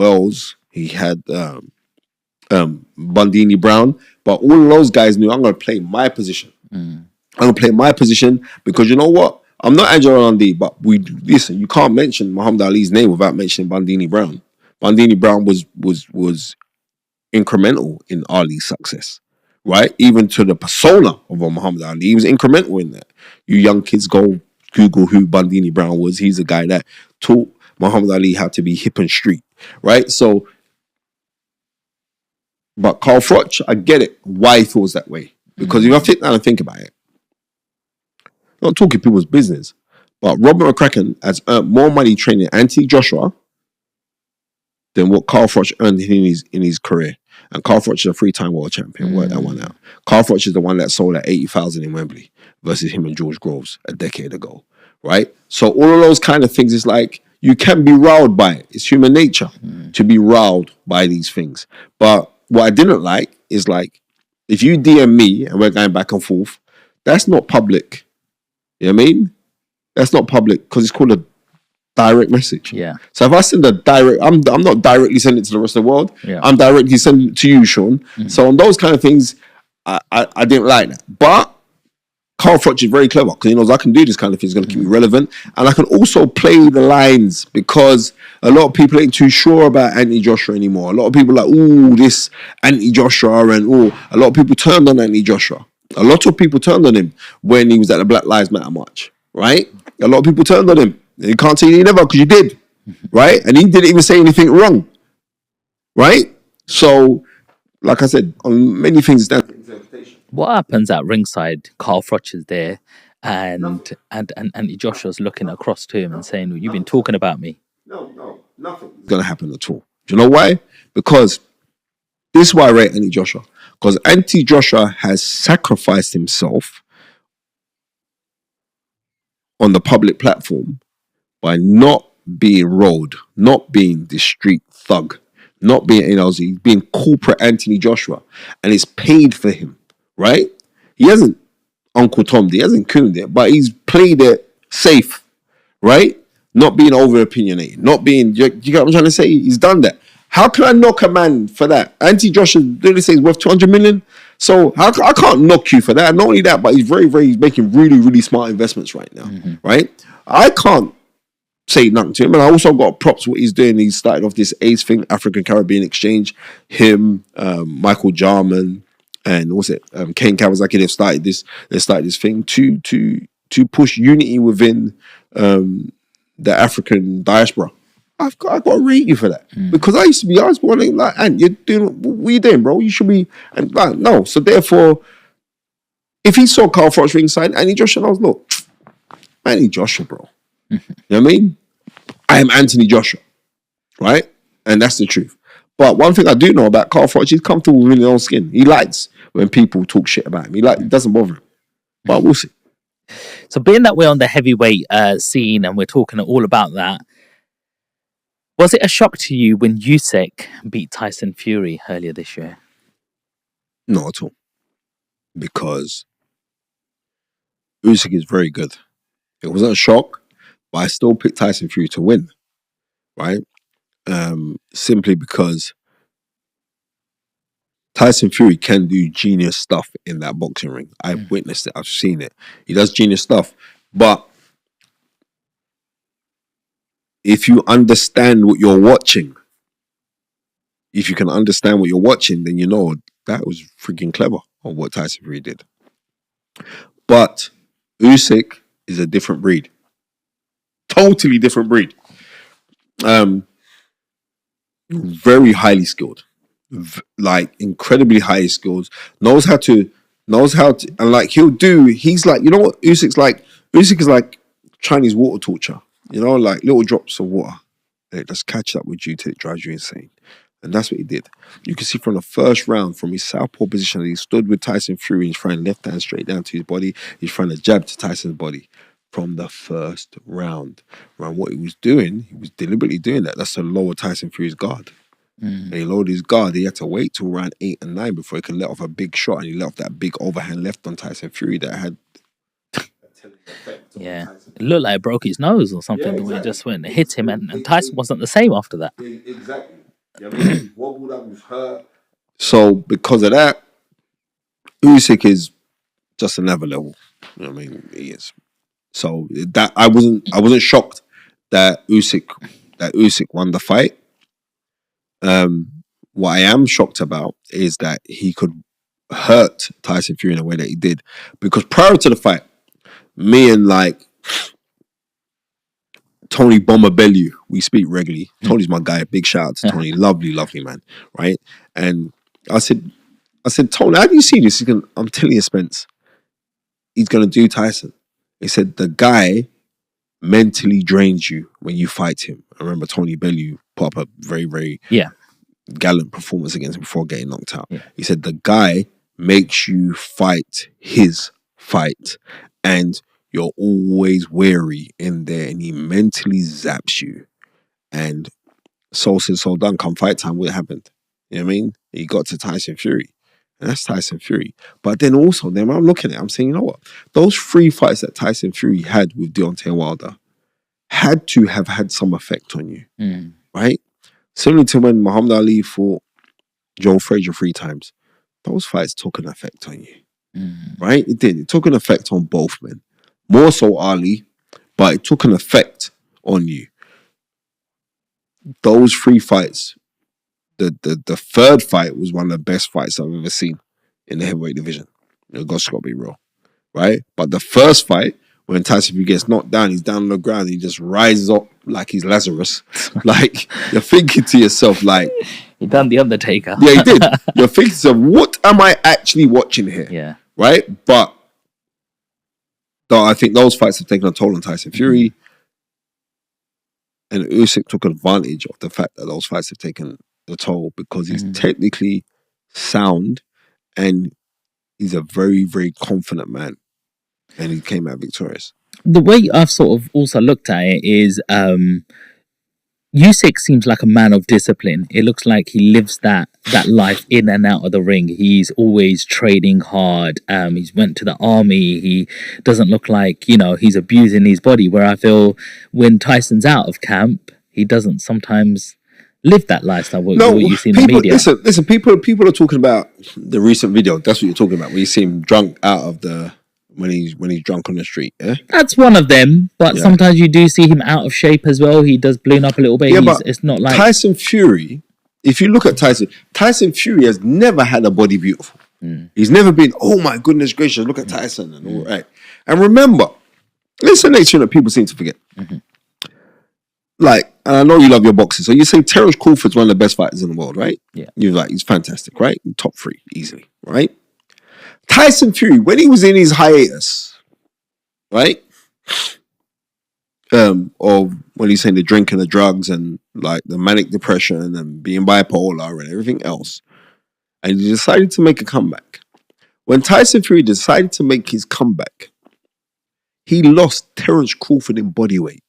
Wells, he had Bundini Brown, but all of those guys knew I'm going to play my position. I'm going to play my position because you know what? I'm not Angelo Dundee, but listen. You can't mention Muhammad Ali's name without mentioning Bundini Brown. Bundini Brown was incremental in Ali's success, right? Even to the persona of a Muhammad Ali, he was incremental in that. You young kids go Google who Bundini Brown was. He's a guy that taught Muhammad Ali how to be hip and street, right? So, but Carl Froch, I get it why he feels that way. Because if I sit down and think about it, I'm not talking people's business, but Robert McCracken has earned more money training Anthony Joshua than what Carl Froch earned in his career. And Carl Froch is a three-time world champion. Work that one out. Carl Froch is the one that sold at 80,000 in Wembley versus him and George Groves a decade ago, right? So all of those kind of things is like you can be riled by it. It's human nature to be riled by these things. But what I didn't like is like if you DM me and we're going back and forth, that's not public. You know what I mean? That's not public because it's called a direct message. Yeah. So if I send a direct, I'm not directly sending it to the rest of the world. Yeah. I'm directly sending it to you, Sean. So on those kind of things, I didn't like that. But Carl Froch is very clever because he knows I can do this kind of thing. It's going to keep me relevant. And I can also play the lines because a lot of people ain't too sure about Anthony Joshua anymore. A lot of people are like, ooh, this Anthony Joshua and a lot of people turned on Anthony Joshua. A lot of people turned on him when he was at the Black Lives Matter march, right? A lot of people turned on him. You can't say he never because you did, right? And he didn't even say anything wrong, right? So, like I said, on many things, it's down to interpretation. What happens at ringside? Carl Froch is there, and Joshua's looking across to him and saying, "You've been talking about me." No, nothing is going to happen at all. Do you know why? Because this is why I rate Anthony Joshua. Because Anthony Joshua has sacrificed himself on the public platform by not being road, not being the street thug, not being, being corporate Anthony Joshua. And it's paid for him, right? He hasn't Uncle Tom, he hasn't cooned it, but he's played it safe, right? Not being over opinionated, not being, you get what I'm trying to say? He's done that. How can I knock a man for that? Anthony Joshua, do they say he's worth 200 million? So I can't knock you for that. Not only that, but he's he's making really, really smart investments right now, right? I can't say nothing to him. And I also got props what he's doing. He started off this AIDS thing, African Caribbean exchange. Him, Michael Jarman, and what's it? Kane Kawasaki. They started this thing to push unity within the African diaspora. I've got to rate you for that because I used to be like, and you're doing what are you doing, bro? You should be, and like, no. So therefore, if he saw Carl Froch ringside, Anthony Joshua knows, look, Anthony Joshua, bro. You know what I mean? I am Anthony Joshua, right? And that's the truth. But one thing I do know about Carl Froch, he's comfortable within his own skin. He likes when people talk shit about him. It doesn't bother him. But we'll see. So being that we're on the heavyweight scene and we're talking all about that, was it a shock to you when Usyk beat Tyson Fury earlier this year? Not at all. Because Usyk is very good. It wasn't a shock, but I still picked Tyson Fury to win, right? Simply because Tyson Fury can do genius stuff in that boxing ring. I've witnessed it. I've seen it. He does genius stuff. But if you understand what you're watching, then you know that was freaking clever on what Tyson Fury did. But Usyk is a different breed. Totally different breed. Very highly skilled. Like incredibly highly skilled. Knows how to, and like he's like, you know what Usyk's like? Usyk is like Chinese water torture. You know, like little drops of water. It just catches up with you till it drives you insane. And that's what he did. You can see from the first round, from his southpaw position, he stood with Tyson Fury. He's throwing left hand straight down to his body. He's throwing a jab to Tyson's body from the first round. Around what he was doing, he was deliberately doing that. That's to lower Tyson Fury's guard. And he lowered his guard. He had to wait till round 8 and 9 before he could let off a big shot. And he let off that big overhand left on Tyson Fury that had. Yeah, it looked like it broke his nose or something. Yeah, exactly. The way it just went and hit him, and Tyson wasn't the same after that. Exactly. You know what I mean? He's wobbled up, he's hurt. So because of that, Usyk is just another level. You know what I mean? He is. So that I wasn't shocked that Usyk won the fight. What I am shocked about is that he could hurt Tyson Fury in the way that he did. Because prior to the fight, me and like Tony Bomber Bellew, we speak regularly. Tony's my guy. Big shout out to Tony. Lovely, lovely man. Right? And I said, Tony, how do you see this? I'm telling you, Spence, he's gonna do Tyson. He said the guy mentally drains you when you fight him. I remember Tony Bellew put up a very, very gallant performance against him before getting knocked out. Yeah. He said the guy makes you fight his fight and you're always weary in there and he mentally zaps you. And so said, so done, come fight time, what happened? You know what I mean? He got to Tyson Fury. And that's Tyson Fury. But then also, then when I'm looking at it, I'm saying, you know what? Those 3 fights that Tyson Fury had with Deontay Wilder had to have had some effect on you. Right? Similar to when Muhammad Ali fought Joe Frazier 3 times. Those fights took an effect on you. Right? It did. It took an effect on both men. More so Ali, but it took an effect on you. Those 3 fights, the 3rd fight was one of the best fights I've ever seen in the heavyweight division. God's got to be real. Right? But the first fight, when Tyson Fury gets knocked down, he's down on the ground, he just rises up like he's Lazarus. Like, you're thinking to yourself, like... He done the Undertaker. Yeah, he did. You're thinking to yourself, what am I actually watching here? Yeah. Right? But I think those fights have taken a toll on Tyson Fury. And Usyk took advantage of the fact that those fights have taken the toll because he's technically sound and he's a very, very confident man. And he came out victorious. The way I've sort of also looked at it is Usyk seems like a man of discipline. It looks like he lives that life in and out of the ring. He's always training hard. He's went to the army. He doesn't look like, he's abusing his body, where I feel when Tyson's out of camp, he doesn't sometimes live that lifestyle, what you see in the media. Listen, people are talking about the recent video. That's what you're talking about, where you see him drunk out of the... When he's drunk on the street, yeah? That's one of them, but sometimes you do see him out of shape as well. He does balloon up a little bit. Yeah, but it's not like... Tyson Fury, if you look at Tyson Fury has never had a body beautiful. He's never been, oh my goodness gracious, look at Tyson and all right. And remember, it's the nature that people seem to forget. Like, and I know you love your boxing, so you say Terence Crawford's one of the best fighters in the world, right? Yeah. You're like, he's fantastic, right? Top 3, easily, right? Tyson Fury, when he was in his hiatus, right? Or when he's saying the drinking, the drugs, and like the manic depression and being bipolar and everything else, and he decided to make a comeback. When Tyson Fury decided to make his comeback, he lost Terence Crawford in body weight.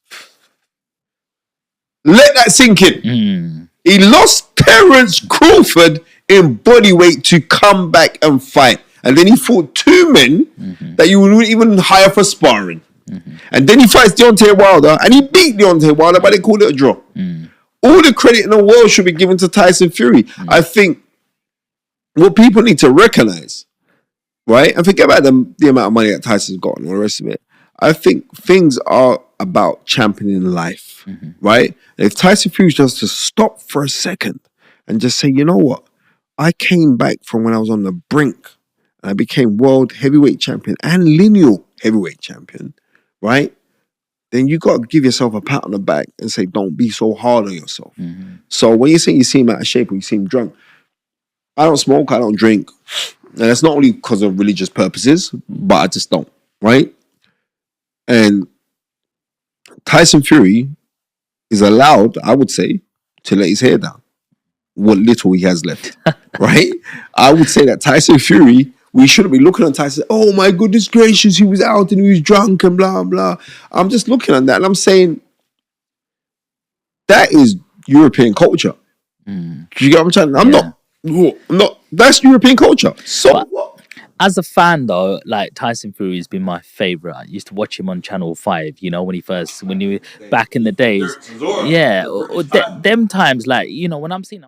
Let that sink in. He lost Terence Crawford in body weight to come back and fight. And then he fought 2 men that you wouldn't even hire for sparring. And then he fights Deontay Wilder, and he beat Deontay Wilder, but they called it a draw. All the credit in the world should be given to Tyson Fury. I think what people need to recognize, right, and forget about the amount of money that Tyson's got and all the rest of it. I think things are about championing life, right? And if Tyson Fury just to stop for a second and just say, you know what, I came back from when I was on the brink. I became world heavyweight champion and lineal heavyweight champion, right? Then you got to give yourself a pat on the back and say, don't be so hard on yourself. So when you say you see him out of shape or you see him drunk, I don't smoke, I don't drink. And that's not only because of religious purposes, but I just don't, right? And Tyson Fury is allowed, I would say, to let his hair down. What little he has left, right? I would say that Tyson Fury, we shouldn't be looking at Tyson, oh my goodness gracious, he was out and he was drunk and blah, blah. I'm just looking at that and I'm saying, that is European culture. Do you get what I'm saying? I'm not, that's European culture. So what? As a fan, though, like Tyson Fury has been my favorite. I used to watch him on Channel 5, when he back in the days. Yeah, or them times, like, when I'm seeing